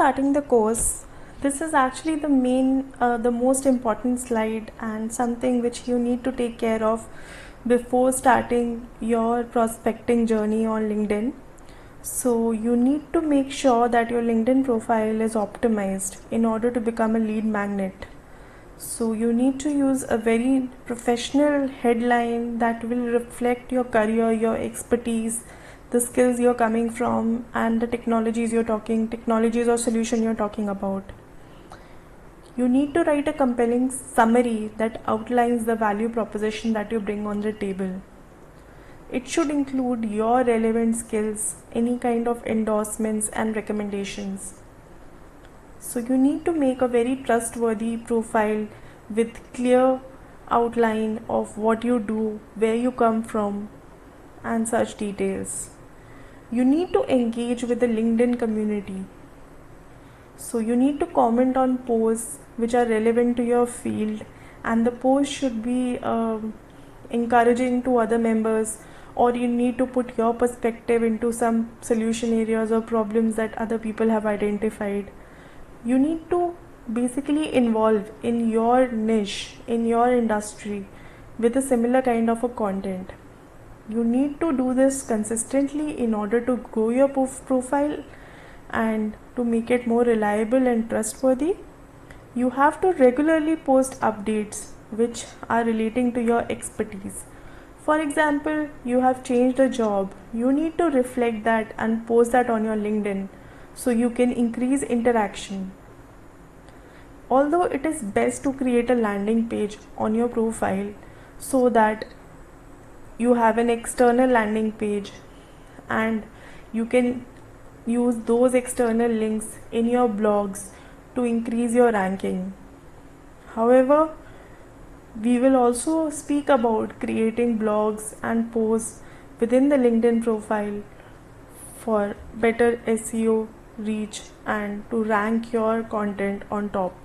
starting the course, this is actually the most important slide and something which you need to take care of before starting your prospecting journey on LinkedIn. So you need to make sure that your LinkedIn profile is optimized in order to become a lead magnet. So you need to use a very professional headline that will reflect your career, your expertise, the skills you're coming from, and the technologies or solution you're talking about. You need to write a compelling summary that outlines the value proposition that you bring on the table. It should include your relevant skills, any kind of endorsements and recommendations. So you need to make a very trustworthy profile with clear outline of what you do, where you come from, and such details. You need to engage with the LinkedIn community. So you need to comment on posts which are relevant to your field, and the post should be encouraging to other members, or you need to put your perspective into some solution areas or problems that other people have identified. You need to basically involve in your niche, in your industry, with a similar kind of a content. You need to do this consistently in order to grow your profile and to make it more reliable and trustworthy. You have to regularly post updates which are relating to your expertise. For example, you have changed a job. You need to reflect that and post that on your LinkedIn so you can increase interaction. Although it is best to create a landing page on your profile so that you have an external landing page and you can use those external links in your blogs to increase your ranking. However, we will also speak about creating blogs and posts within the LinkedIn profile for better SEO reach and to rank your content on top.